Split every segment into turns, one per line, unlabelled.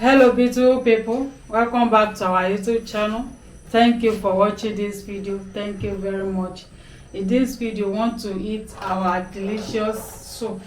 Hello beautiful people, welcome back to our YouTube channel. Thank you for watching this video. Thank you very much. In this video, we want to eat our delicious soup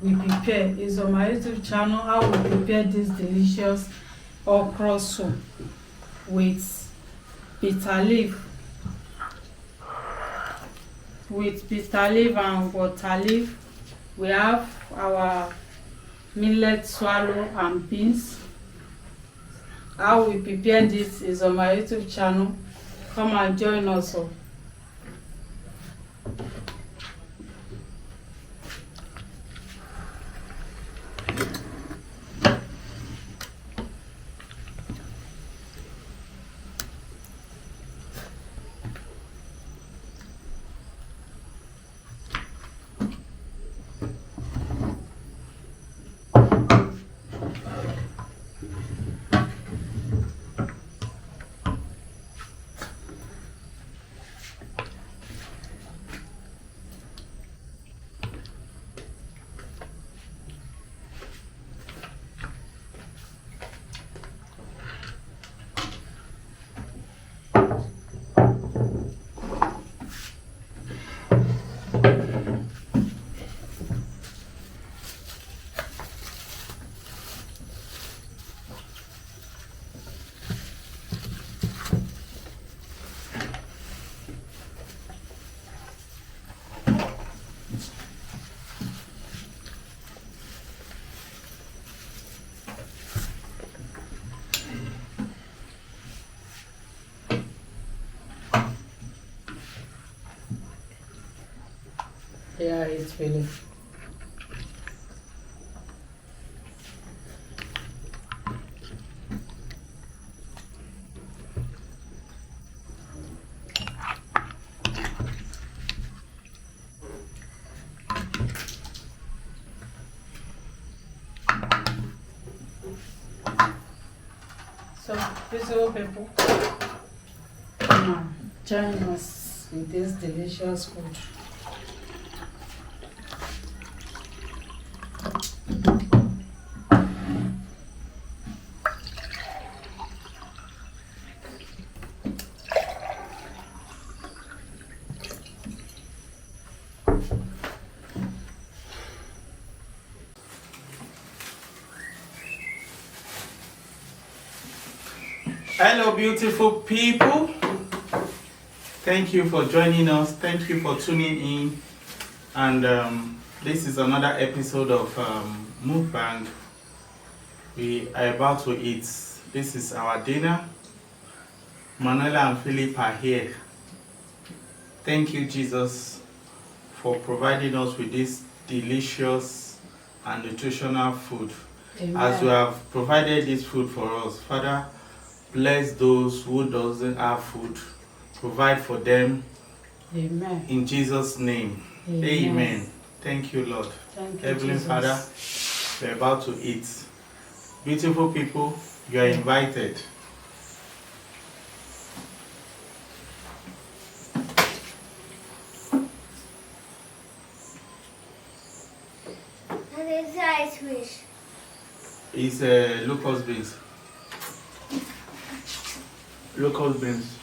we prepare. It's on my YouTube channel how we prepare this delicious okra soup with bitter leaf and water leaf. We have our millet swallow and beans. How we prepare this is on my YouTube channel. Come and join us all. Yeah, it's really. So, beautiful people, come on, join us with this delicious food.
Hello beautiful people, thank you for joining us, thank you for tuning in, and this is another episode of Mukbang. We are about to eat. This is our dinner. Manuela and Philip are here. Thank you, Jesus, for providing us with this delicious and nutritional food.
Amen.
As you have provided this food for us, Father, bless those who doesn't have food. Provide for them.
Amen.
In Jesus' name.
Amen.
Amen. Thank you, Lord.
Thank you,
Heavenly
Jesus.
Father, we're about to eat. Beautiful people, you are invited.
And it's ice fish.
It's locust beans. Locust beans.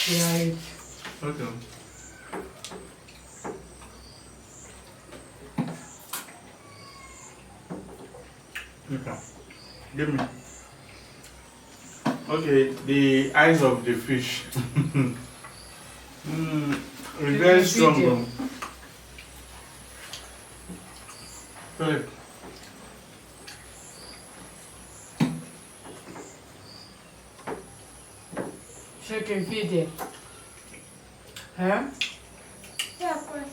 Right.
Okay. Okay. Give me. Okay, the eyes of the fish. It's very strong. Right.
Chicken feed it. Huh?
Yeah, of course.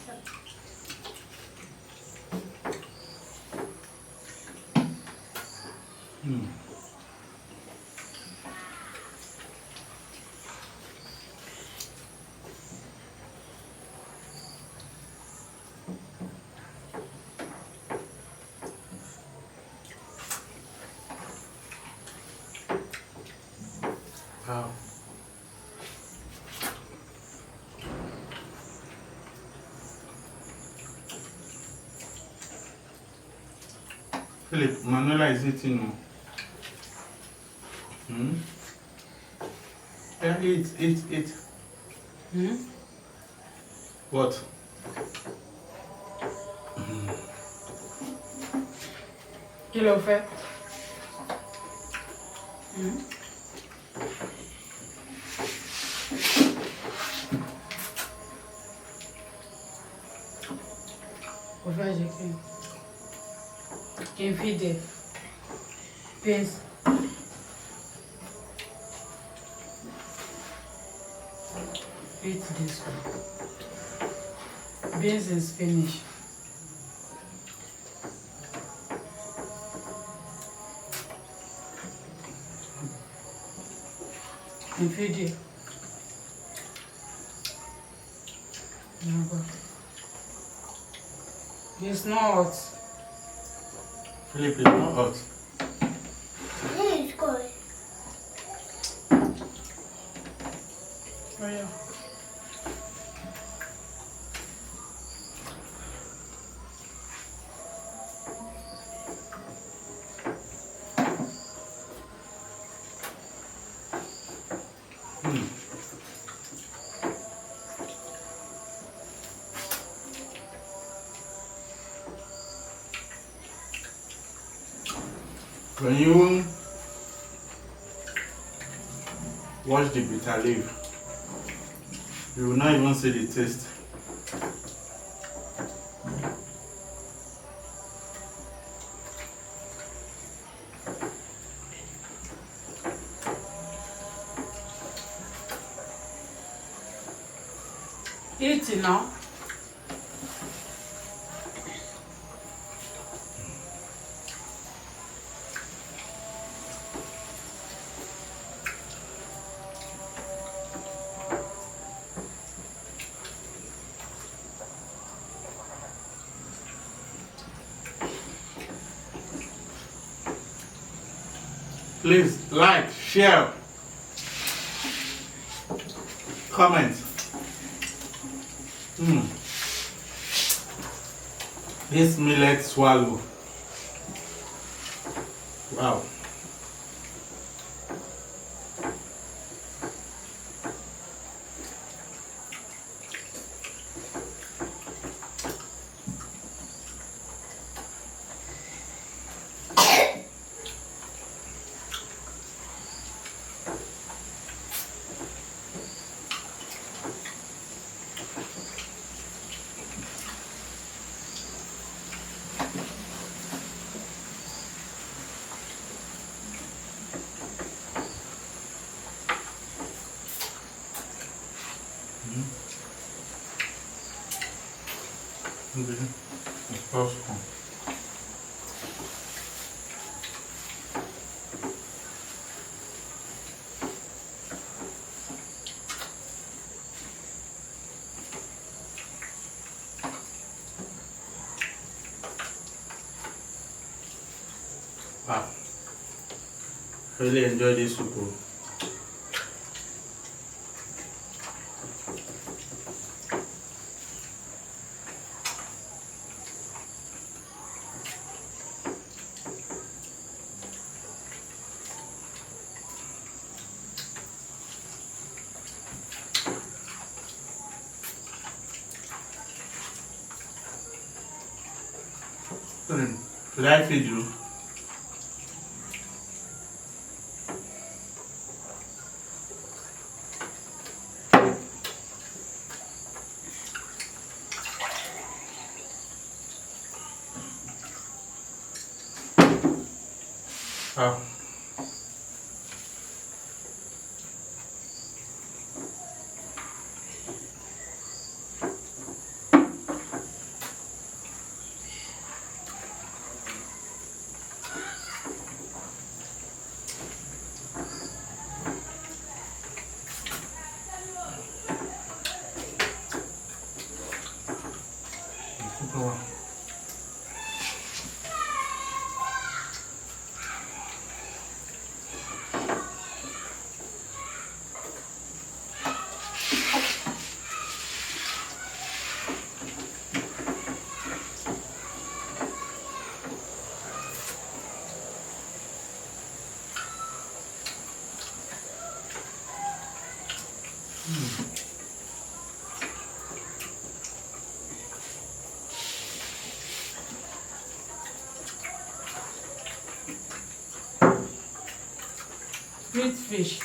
Wow. Philip, Manuela is eating. Hmm? Yeah, eat.
Hmm?
What?
Kí ló fẹ́? Hmm? Ó fẹ́ jẹ́ kí n feed ẹ. Beans. Eat this one. Beans and spinach. And feed it. It's not hot.
Philip, it's not hot.
It's good.
Oh yeah.
When you wash the bitter leaf, you will not even see the taste.
Eat it now.
Please like, share, comment. This millet swallow. Wow. Wow. Really enjoy this soup. Should I feed you? Ah.
sweet fish.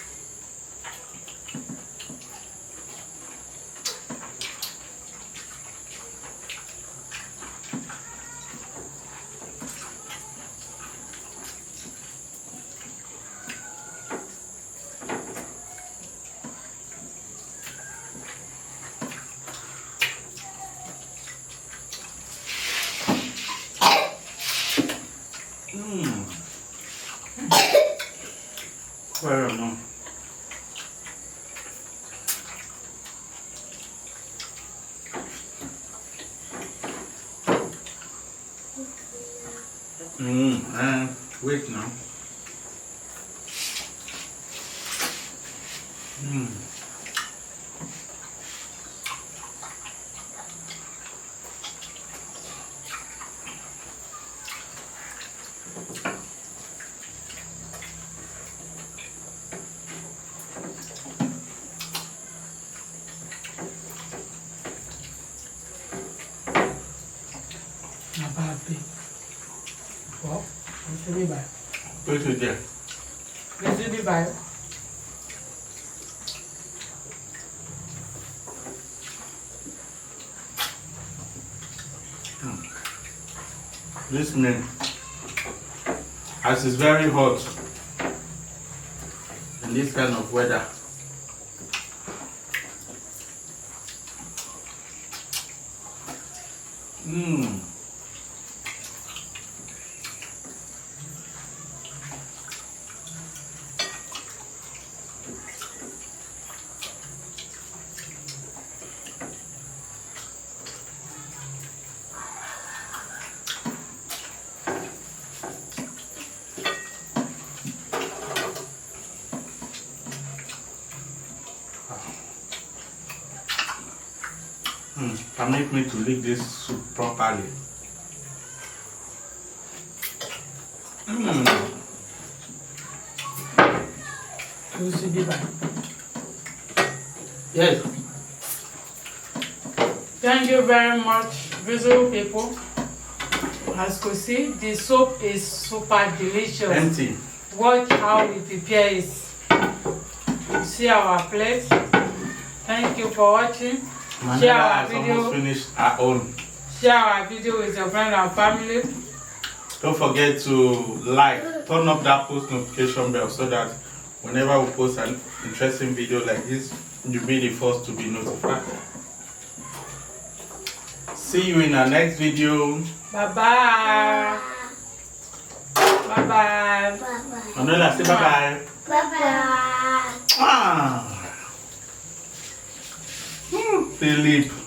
Very nice. Wait now.
Papi. Well, this will be bad.
Put it there.
This will be bad.
This meat, as it's very hot in this kind of weather, can make me to lick this soup properly.
This will be bad.
Yes.
Thank you very much, visual people. As you can see, the soup is super delicious.
Empty.
Watch how we prepare it. See our plate. Thank you for watching.
Manila
Share our
has
video.
almost finished our own.
Share our video with your friends and family.
Don't forget to like, turn up that post notification bell so that whenever we post an interesting video like this, you'll be the first to be notified. See you in our next video.
Bye bye. Bye bye.
Bye-bye.
Manuela, say bye bye.
Bye-bye.
Ah. Philip.